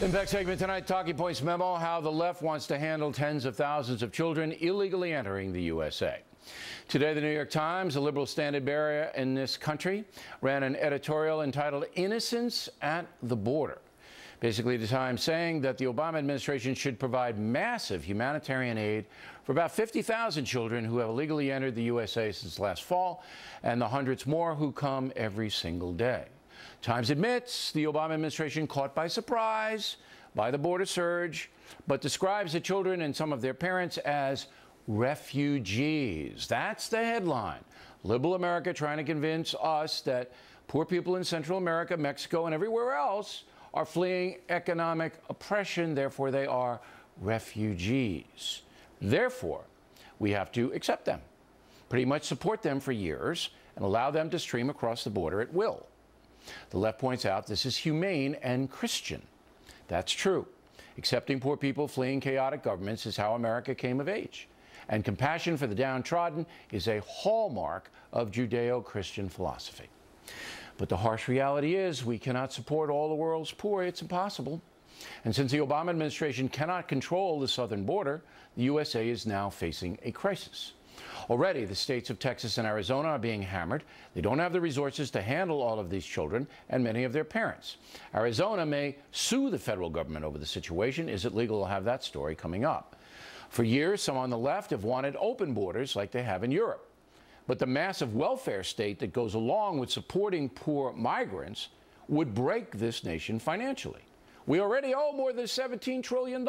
Impact segment tonight, Talking Points memo, how the left wants to handle tens of thousands of children illegally entering the USA. Today, the New York Times, a liberal standard bearer in this country, ran an editorial entitled Innocence at the Border. Basically, the Times saying that the Obama administration should provide massive humanitarian aid for about 50,000 children who have illegally entered the USA since last fall, and the hundreds more who come every single day. Times admits the Obama administration caught by surprise by the border surge, but describes the children and some of their parents as refugees. That's the headline. Liberal America trying to convince us that poor people in Central America, Mexico, and everywhere else are fleeing economic oppression, therefore they are refugees. Therefore, we have to accept them, pretty much support them for years, and allow them to stream across the border at will. The left points out this is humane and Christian. That's true. Accepting poor people fleeing chaotic governments is how America came of age. And compassion for the downtrodden is a hallmark of Judeo-Christian philosophy. But the harsh reality is we cannot support all the world's poor. It's impossible. And since the Obama administration cannot control the southern border, the USA is now facing a crisis. Already, the states of Texas and Arizona are being hammered. They don't have the resources to handle all of these children and many of their parents. Arizona may sue the federal government over the situation. Is it legal? We'll have that story coming up. For years, some on the left have wanted open borders like they have in Europe. But the massive welfare state that goes along with supporting poor migrants would break this nation financially. We already owe more than $17 trillion.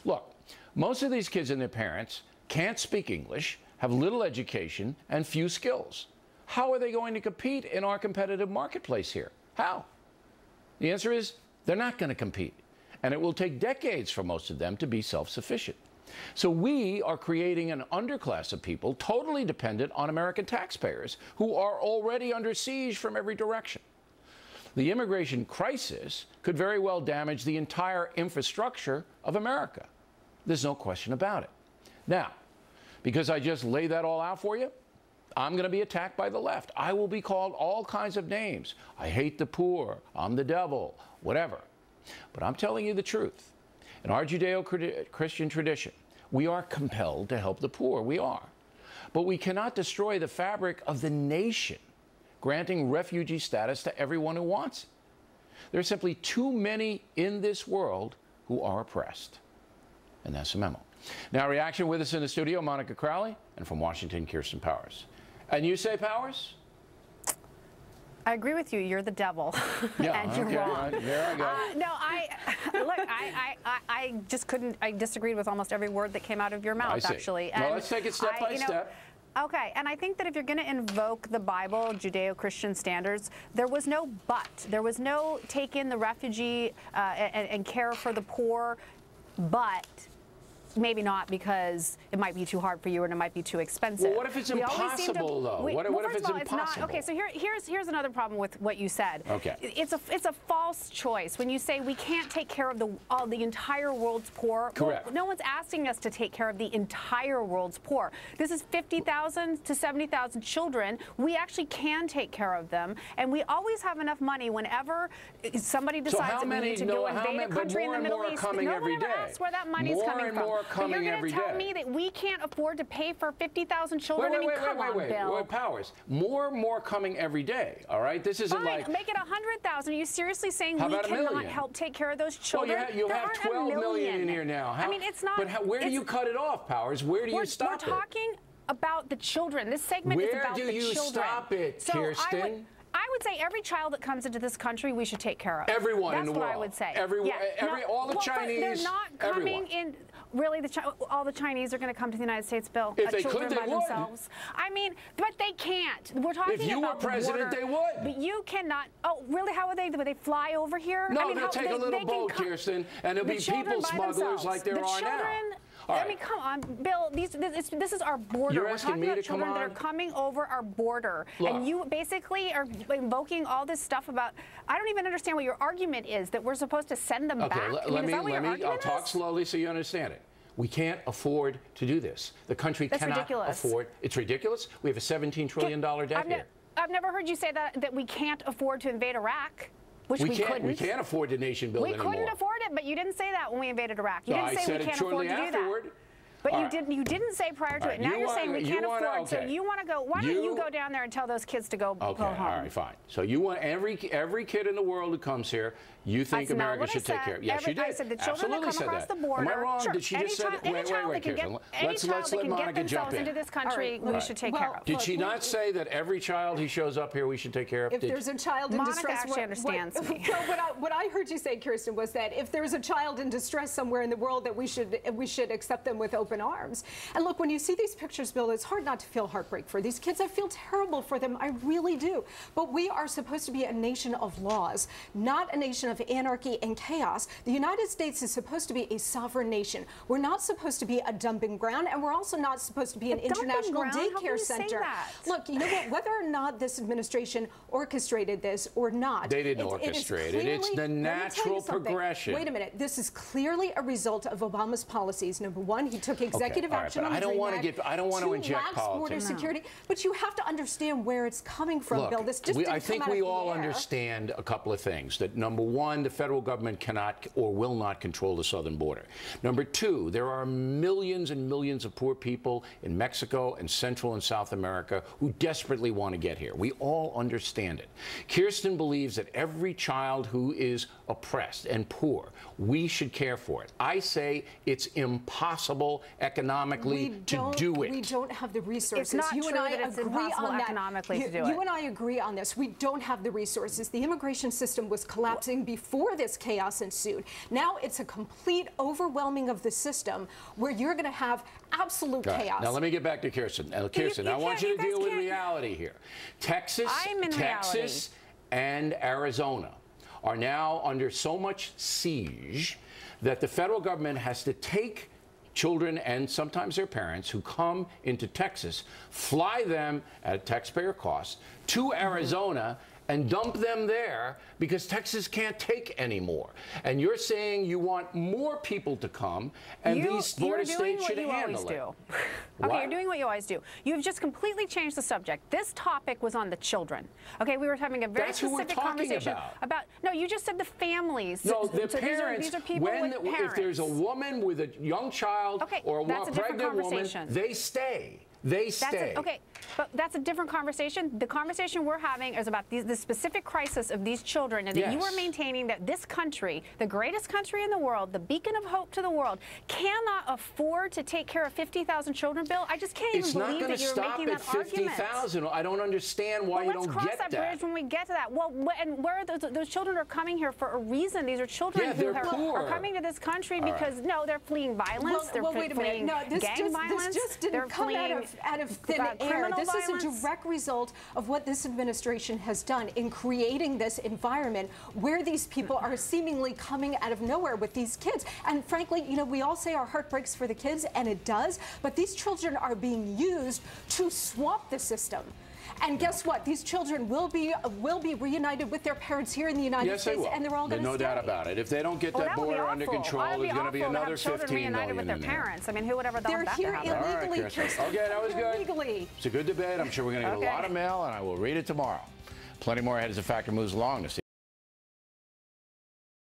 Look, most of these kids and their parents can't speak English, have little education, and few skills. How are they going to compete in our competitive marketplace here? How? The answer is they're not going to compete. And it will take decades for most of them to be self-sufficient. So we are creating an underclass of people totally dependent on American taxpayers who are already under siege from every direction. The immigration crisis could very well damage the entire infrastructure of America. There's no question about it. Now, because I just laid that all out for you, I'm going to be attacked by the left. I will be called all kinds of names. I hate the poor. I'm the devil, whatever. But I'm telling you the truth. In our Judeo-Christian tradition, we are compelled to help the poor. We are. But we cannot destroy the fabric of the nation, granting refugee status to everyone who wants it. There are simply too many in this world who are oppressed. And that's the memo. Now, reaction with us in the studio, Monica Crowley, and from Washington, Kirsten Powers. And you say, Powers? I agree with you. You're the devil, Yeah, and you're wrong. There I go. No, look, I just couldn't. I disagreed with almost every word that came out of your mouth, actually. Well, let's take it step by step. Okay, and I think that if you're going to invoke the Bible, Judeo-Christian standards, there was no but. There was no take in the refugee and care for the poor, but maybe not because it might be too hard for you and it might be too expensive. Well, what if it's impossible, though? What if it's impossible? Okay, so here's another problem with what you said. Okay. It's a false choice when you say we can't take care of the entire world's poor. Correct. Well, no one's asking us to take care of the entire world's poor. This is 50,000 to 70,000 children. We actually can take care of them, and we always have enough money whenever somebody decides that we need to go invade a country in the Middle East. No one ever asks where that money's coming from. But you're going to tell me that we can't afford to pay for 50,000 children? Wait, Powers. More coming every day, all right? This isn't like... Make it 100,000. Are you seriously saying we cannot help take care of those children? Well, you have 12 million in here now. I mean, it's not... But where do you cut it off, Powers? Where do you stop it? We're talking about the children. This segment is about the children. Where do you stop it, Kirsten? I would say every child that comes into this country, we should take care of. Everyone in the world. That's what I would say. All the Chinese. They're not coming in. Really, all the Chinese are going to come to the United States, Bill. If they children could, they by would. Themselves. I mean, but they can't. We're talking about if you were president, they would. But you cannot. Oh, really? How would they? Would they fly over here? No, they'll take a little boat, Kirsten, and there'll be people smugglers like there are now. I mean, come on, Bill. This is our border. You're asking me to come on? We're talking about children that are coming over our border, and you basically are invoking all this stuff about. I don't even understand what your argument is that we're supposed to send them back. I'll talk slowly so you understand it. We can't afford to do this. The country cannot afford. It's ridiculous. We have a $17 trillion debt here. I've never heard you say that we can't afford to invade Iraq. which we couldn't. We can't afford the nation building anymore. We couldn't afford it, but you didn't say that when we invaded Iraq. You didn't say we can't afford to do that. But you didn't say prior to it. Now you're saying we can't afford. So you want to go? Why don't you go down there and tell those kids to go home? All right, fine. So you want every kid in the world who comes here, you think America should take care of? Yes, you did. I said the children that come across the border. Am I wrong? Sure. Did she just say that? Wait, Kirsten. Let's let Monica jump in. Into this country, we should take care of. Did she not say that every child who shows up here we should take care of? If there's a child in distress, Monica actually understands me. What I heard you say, Kirsten, was that if there's a child in distress somewhere in the world, that we should accept them with open arms. And look, when you see these pictures, Bill, it's hard not to feel heartbreak for these kids. I feel terrible for them. I really do. But we are supposed to be a nation of laws, not a nation of anarchy and chaos. The United States is supposed to be a sovereign nation. We're not supposed to be a dumping ground, and we're also not supposed to be an international daycare center. Look, you know what? Whether or not this administration orchestrated this or not, they didn't orchestrate it. It's the natural progression. Wait a minute. This is clearly a result of Obama's policies. Number one, he took executive action on the DREAM Act. I don't want to inject politics. Border security, but you have to understand where it's coming from, Bill. This just I think we all understand a couple of things. That number one, the federal government cannot or will not control the southern border. Number two, there are millions and millions of poor people in Mexico and Central and South America who desperately want to get here. We all understand it. Kirsten believes that every child who is oppressed and poor, we should care for it. I say it's impossible economically to do it. We don't have the resources. It's not true that it's impossible economically to do it. You and I agree on this. We don't have the resources. The immigration system was collapsing before this chaos ensued. Now it's a complete overwhelming of the system where you're going to have absolute chaos. Now let me get back to Kirsten. Kirsten, I want you to deal with reality here. Texas and Arizona are now under so much siege that the federal government has to take children and sometimes their parents who come into Texas, fly them at taxpayer cost to Arizona and dump them there because Texas can't take any more. And you're saying you want more people to come, and these border states should handle it. Okay, you're doing what you always do. You've just completely changed the subject. This topic was on the children. Okay, we were having a very specific conversation about. No, you just said the families. No, the parents. These are people with parents. If there's a woman with a young child or a pregnant woman, they stay. They stay. Okay, but that's a different conversation. The conversation we're having is about the specific crisis of these children, and that you are maintaining that this country, the greatest country in the world, the beacon of hope to the world, cannot afford to take care of 50,000 children, Bill. I just can't even believe that you're making that argument. It's not going to stop at 50,000. I don't understand why you don't get that. Let's cross that bridge when we get to that. Well, and where those children are coming here for a reason. These are children who are coming to this they're fleeing violence. Well, wait a minute. No, this just didn't come out of thin air. This is a direct result of what this administration has done in creating this environment where these people are seemingly coming out of nowhere with these kids. And frankly, you know, we all say our heart breaks for the kids, and it does, but these children are being used to swamp the system. And guess what? These children will be reunited with their parents here in the United States, and they're all going to stay. No doubt about it. If they don't get that border under control, there's going to be another 15 million with their parents. I mean, who would ever thought that? They're here illegally. Okay, that was good. It's a good debate. I'm sure we're going to get a lot of mail, and I will read it tomorrow. Plenty more ahead as the factor moves along.